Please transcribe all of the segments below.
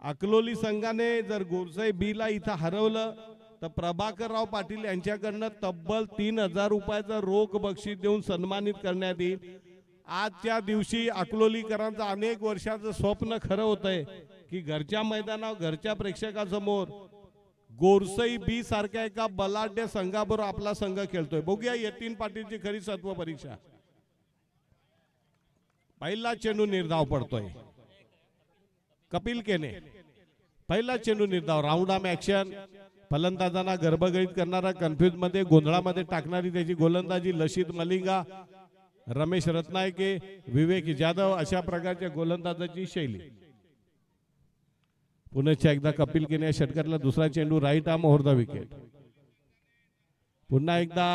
अकलोली संघाने जर गोरसाई बीला इथं हरवलं तर प्रभाकरराव पाटील यांच्याकडनं तब्बल 3000 रुपयाचं रोख बक्षीस देऊन सन्मानित करण्यात येईल। आजच्या दिवशी अकलोलीकरांचं अनेक वर्षाचं स्वप्न खरं होतंय की घरच्या मैदानावर घरच्या प्रेक्षकासमोर गोरसई बी सारख्या एका बलाढ्य संघाबरोबर आपला संघ खेळतोय। बघूया यतीन पाटीलची खरी सत्व परीक्षा। पहिला चेंडू निर्धाव पडतोय कपिल केने, पहिला चेंडू निर्धाव। राऊंड आर्म ऍक्शन, फलंदाजांना गर्भगळीत करणारा, कन्फ्युज मध्ये गोंधळामध्ये टाकणारी त्याची गोलंदाजी लशित मलिंगा, रमेश रत्नायके, विवेक जाधव अशा प्रकारच्या गोलंदाजाची शैली। पुन्हा एकदा कपिल केने या षटकातला दुसरा चेंडू right arm over the wicket. पुन्हा एकदा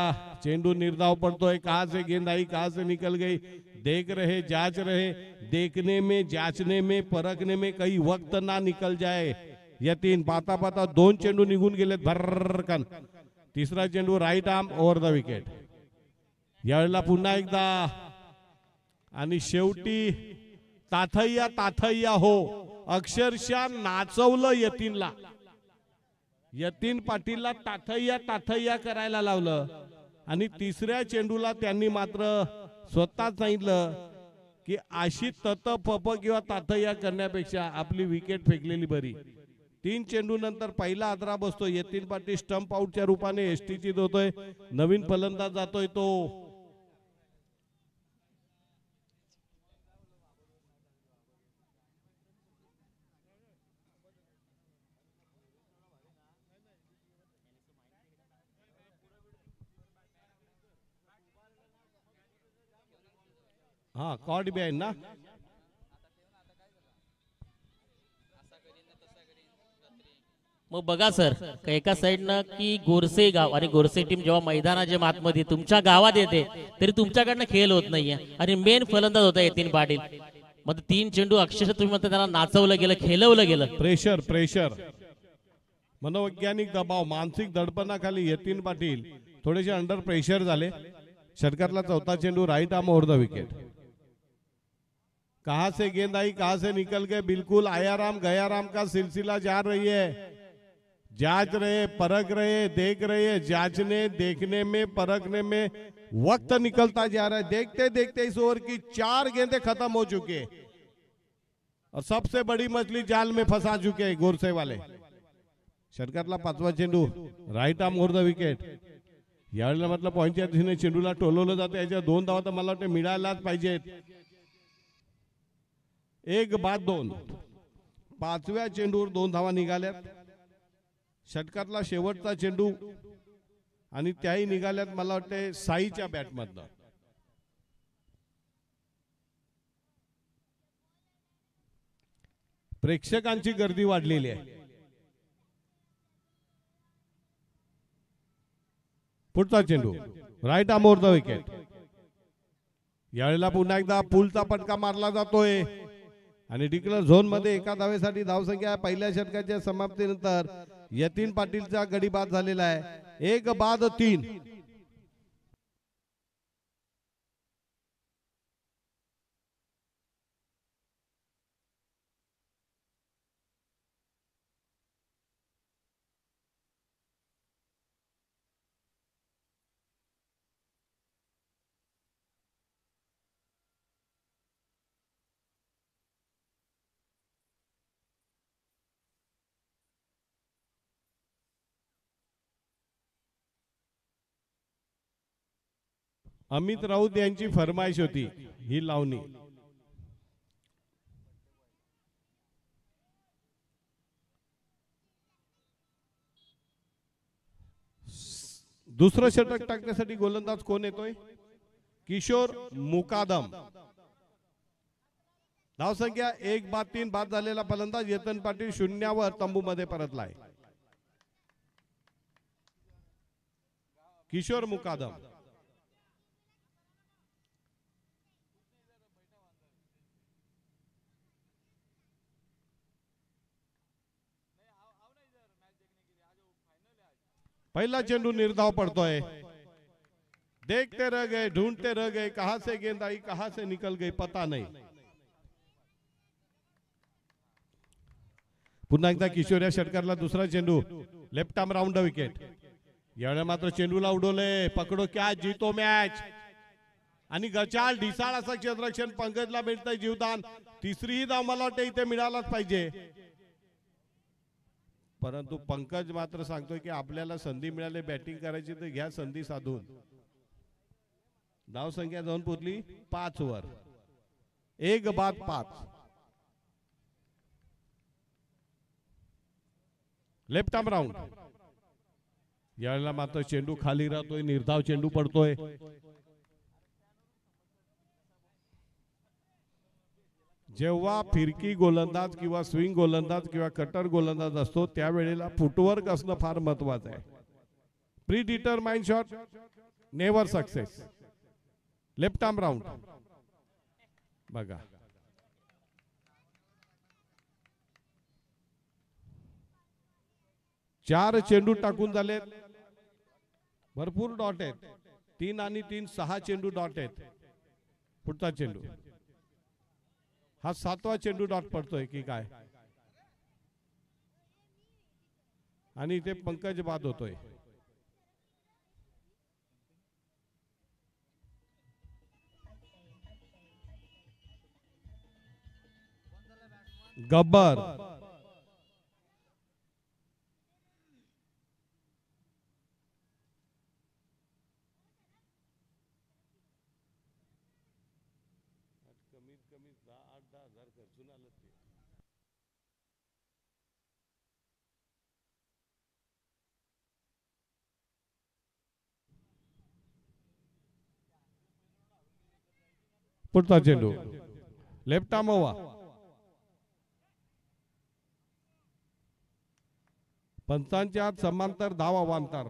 चेंडू निर्धाव पडतोय। कहां से गेंद आई, कहां से निकल गई, देख रहे जांच रहे, देखने में जांचने में परखने में कहीं वक्त ना निकल जाए। यतीन पाता पाता दोन चेंडू निघून गेलेत भरकन। तिसरा चेंडू right arm over the wicket. यावेळेला पुन्हा एकदा आणि शेवटी ताथय्या ताथय्या हो, अक्षरशः नाचवलं यतीनला। यतीन पाटीलला ताथय्या ताथय्या करायला लावलं आणि तिसऱ्या चेंडूला त्यांनी मात्र स्वतः सांगितलं की अशी तत पप किंवा ताथय्या करण्यापेक्षा आपली विकेट फेकलेली बरी। 3 चेंडू नंतर पहिला आदरा बसतो। यतीन पाटील स्टंप आउटच्या रूपाने एसटीची होतोय। नवीन फलंदाज जातोय तो हाँ कॉर्ड भी आहे ना। मग बघा सर, एका साइडनं की गोरसे गाव आणि गोरसे टीम जेव्हा मैदानाच्या आतमध्ये तुमच्या गावात येते तरी तुमच्याकडनं खेळ होत नाहीये आणि मेन फलंदाज होता यतीन पाटील। मग 3 चेंडू अक्षरशः तुम्ही म्हणता त्याला नाचवलं गेलं, खेळवलं गेलं। प्रेशर प्रेशर मनोवैज्ञानिक दबाव, मानसिक दडपणाखाली यतीन पाटील थोडेसे अंडर प्रेशर झाले। षटकातला चौथा चेंडू right arm over the wicket. कहां से गेंद आई, कहां से निकल गए, बिल्कुल आयाराम गयाराम का सिलसिला जा रही है। जांच रहे, परख रहे, देख रहे, जांचने देखने में परखने में वक्त निकलता जा रहा है। देखते देखते इस ओवर की 4 गेंदें खत्म हो चुकी है और सबसे बड़ी मछली जाल में फंसा चुके हैं गोरसे वाले। षटकातला 5वा चेंडू right arm over the wicket. यावेळेला म्हटलं पॉइंटच्या दिशेने चेंडूला टोलवलं जातं, याच्या 2 धावा तर मला वाटतं मिळायलाच पाहिजेत। 1 बाद 2। 5व्या चेंडूवर 2 धावा निघाल्यात। षटकातला शेवटचा चेंडू आणि त्याही निघाल्यात मला वाटते साईच्या बॅटमधनं। प्रेक्षकांची गर्दी वाढलेली आहे। पुढचा चेंडू right arm over the wicket. यावेळेला पुन्हा एकदा पुलचा पटका मारला जातोय आणि डिक्लेअर झोन मध्ये एका धावेसाठी धावसंख्या पहिल्या षटकाच्या समाप्तीनंतर यतीन पाटीलचा गडी बाद झालेला आहे। 1 बाद 3। अमित राऊत यांची फरमाईश होती ही लावणी। दुसरं षटक टाकण्यासाठी गोलंदाज कोण येतोय? किशोर मुकादम। धावसंख्या 1 बाद 3। बाद झालेला फलंदाज यतीन पाटील शून्यावर तंबू मध्ये परतलाय। किशोर मुकादम पहला चेंडू निर्धाव पड़तोय। देखते रह गए, ढूंढते रह गए, कहां से गेंद आई, कहां से निकल गई पता नहीं। पुन्हा एकदा किशोर या षटकारला दुसरा चेंडू, left arm round the wicket. यावेळेला मात्र चेंडूला उडवले, पकडो कॅच, जीतो मॅच. आणि गचाळ ढिसाळ असं क्षेत्ररक्षण पंकजला मिळतंय जीवदान. तिसरीही धाव मला वाटतं इथे मिळालाच पाहिजे, परंतु पंकज मात्र सांगतोय की आपल्याला संधी मिळाली बॅटिंग करायची तर घ्या संधी साधून. धाव संख्या जाऊन पोहोचली 5 वर, 1 बाद 5. Left arm round. यावेळेला मात्र चेंडू खाली राहतोय, निर्धाव चेंडू पडतोय. जेव्हा फिरकी गोलंदाज किंवा स्विंग गोलंदाज किंवा कटर गोलंदाज असतो त्यावेळेला फुटवर्क असणं फार महत्वाचं आहे. Pre determined shot never success. Left arm round बघा, चार चेंडू टाकून झालेत, भरपूर डॉट आहेत. 3 आणि 3 6 चेंडू डॉट आहेत. पुढचा चेंडू, हा 7वा चेंडू डॉट पडतोय की काय, आणि इथे पंकज बाद होतोय. गब्बर कमीत कमी 8-10 हजार खर्चून आलं ते. पुढचा चेंडू, लेफ्ट आर्म ओव्हर. पंचांच्या आत समांतर धाव अवांतर.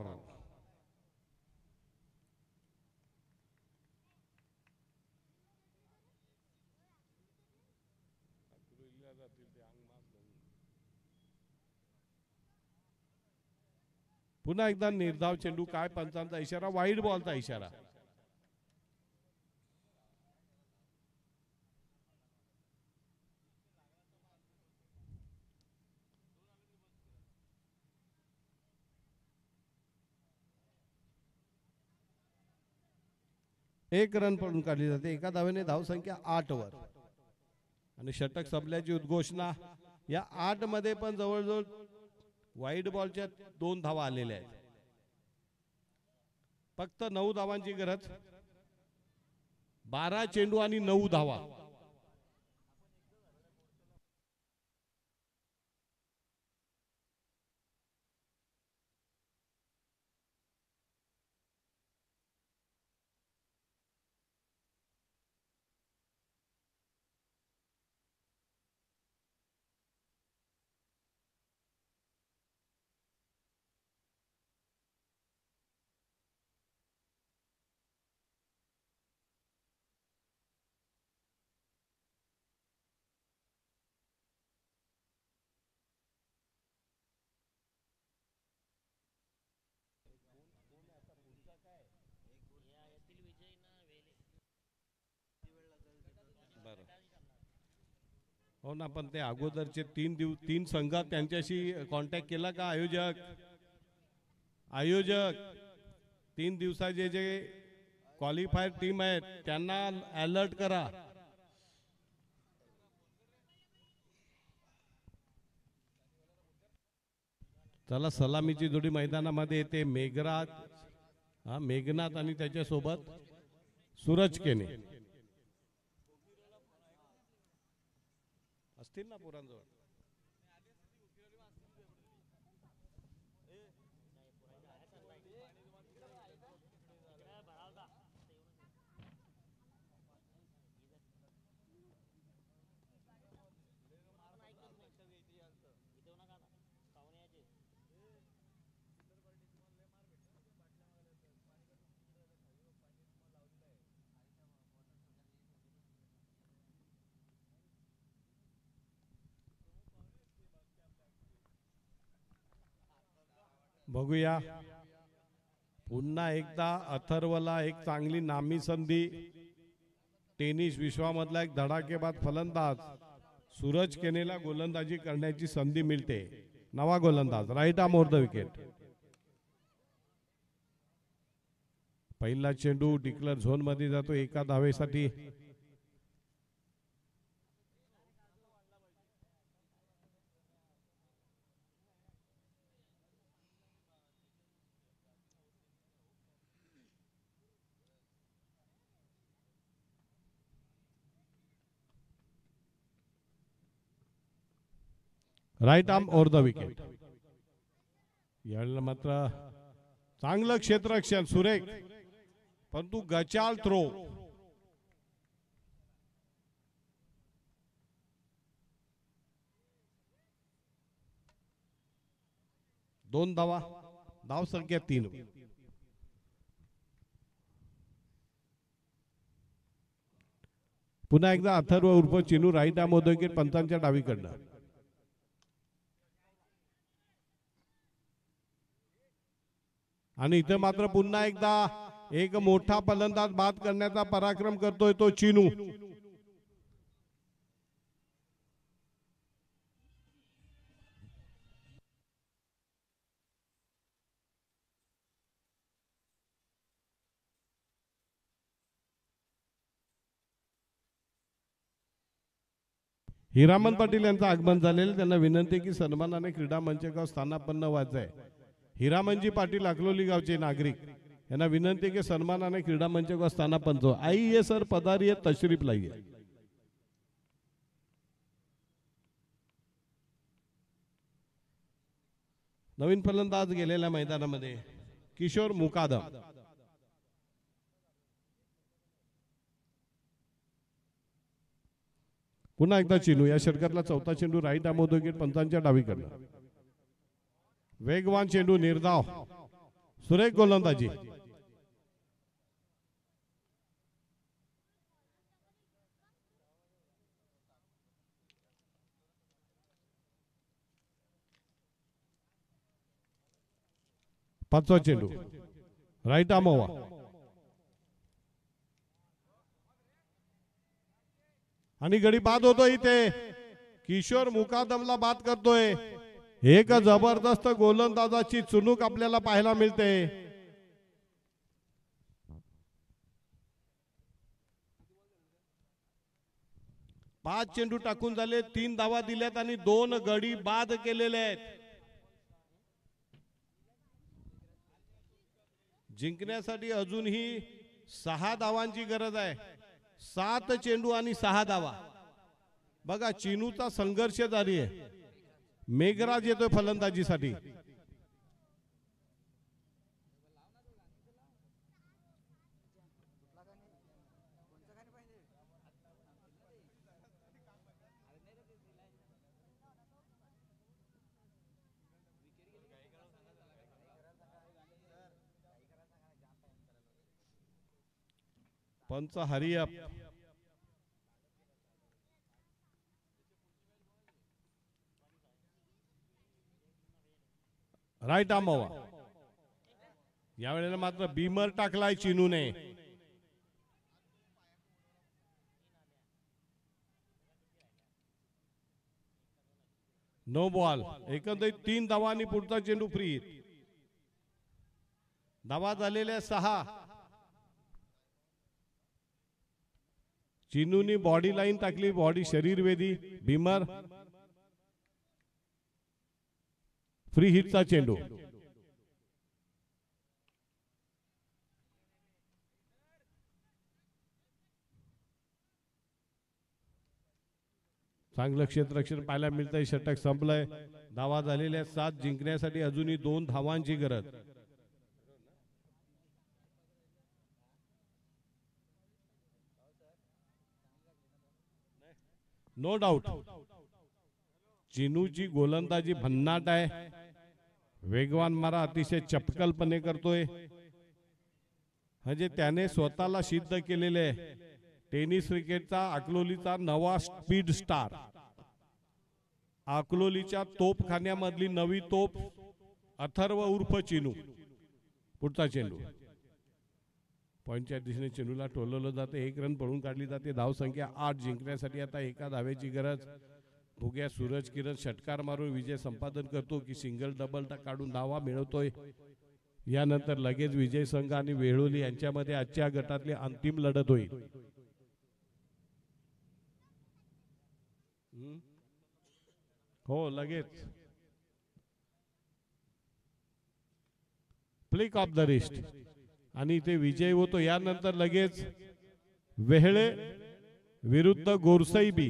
पुन्हा एकदा निर्धाव चेंडू, काय पंचांचा इशारा, वाईड बॉलचा इशारा. एक रन पडून काढली जाते. एका धावेने धाव संख्या 8 वर, आणि षटक संपल्याची उद्घोषणा. या 8 मध्ये पण जवळजवळ वाईड बॉलच्या 2 धावा आलेल्या आहेत. फक्त 9 धावांची गरज. 12 चेंडू आणि 9 धावा. हो ना, पण ते अगोदरचे 3 संघ त्यांच्याशी कॉन्टॅक्ट केला का आयोजक? 3 दिवसाचे जे क्वालिफायर टीम आहेत त्यांना अलर्ट करा. चला, सलामीची जोडी मैदानामध्ये येते. मेघनाथ आणि त्याच्यासोबत सूरज केने असतील ना पोरांजवळ. बघूया, पुन्हा एकदा अथर्वला एक चांगली नामी संधी. टेनिस विश्वामधला एक धडाकेबाज फलंदाज सूरज केनेला गोलंदाजी करण्याची संधी मिळते. नवा गोलंदाज right arm over the wicket. पहिला चेंडू डिक्लेअर झोन मध्ये जातो एका धावेसाठी. Right arm over the wicket. यावेळेला मात्र चांगलं क्षेत्ररक्षण सुरेख, परंतु गचाल थ्रो. दोन धावा, धाव संख्या 3. पुन्हा एकदा अथर्व उर्फ Chinu right arm over the wicket पंचांच्या डावीकडनं. आणि इथे मात्र पुन्हा एकदा एक मोठा फलंदाज बाद करण्याचा पराक्रम करतोय तो चिनू. हिरामन पाटील यांचं आगमन झालेलं. त्यांना विनंती की सन्मानाने क्रीडा मंचकावर स्थानापन्न व्हायचं आहे. हिरामनजी पाटील अकलोली गावचे नागरिक यांना विनंती की सन्मानाने क्रीडा मंचकावर स्थानापन्न. आइए सर पधारिए, तशरीफ लाइए. नवीन फलंदाज गेलेल्या मैदानामध्ये किशोर मुकादम. पुन्हा एकदा चिनू. या षटकातला चौथा चेंडू right arm over the wicket पंचांच्या डावीकडनं. वेगवान चेंडू, निर्धाव, सुरेख गोलंदाजी. पाचवा चेंडू राईट आर्म ओव्हर. आणि गडी बाद होतो. इथे किशोर मुकादमला बाद करतोय. एक जबरदस्त गोलंदाजाची चुणूक आपल्याला पाहायला मिळते. पाच चेंडू टाकून झाले, 3 धावा दिल्यात आणि 2 गडी बाद केलेले आहेत. जिंकण्यासाठी अजूनही 6 धावांची गरज आहे. 7 चेंडू आणि 6 धावा. बघा चिनूचा संघर्ष जारी आहे. मेघराज येतोय फलंदाजीसाठी. पंच हरिअप. Right arm over. यावेळेला मात्र बीमर टाकलाय चिनूने. No ball. एकंदरीत 3 धावा आणि पुढचा चेंडू फ्री. धावा झालेल्या 6. चिनूनी बॉडी लाईन टाकली, बॉडी शरीरवेदी. बीमर फ्री हिटचा चेंडू. चांगलं क्षेत्ररक्षण पाहायला मिळतंय. षटक संपलंय. धावा झालेल्या 7. जिंकण्यासाठी अजूनही 2 धावांची गरज. नो डाऊट चिनूची गोलंदाजी भन्नाट आहे. वेगवान मारा अतिशय चपकलपणे करतोय. म्हणजे त्याने स्वतःला सिद्ध केलेले आहे. टेनिस क्रिकेटचा अकलोलीचा नवा स्पीड स्टार. अकलोलीच्या तोपखान्यामधली नवी तोप अथर्व उर्फ चिनू. पुढचा चेंडू पॉइंटच्या दिशेने चेंडूला टोलवलं जाते. 1 रन पळून काढली जाते. धाव संख्या 8. जिंकण्यासाठी आता एका धावेची गरज. भुग्या सूरज किरण षटकार मारून विजय संपादन करतो की सिंगल डबल काढून धावा मिळवतोय। यानंतर लगेच विजय संघ आणि वेळोली यांच्यामध्ये आजच्या गटातली अंतिम लढत होईल। हो लगेच फ्लिक ऑफ द रिस्ट आणि ते विजय होतो। यानंतर लगेच वेहळे विरुद्ध गोरसई बी।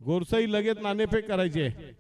गोरसई लगेच नाणेफेक करायची आहे।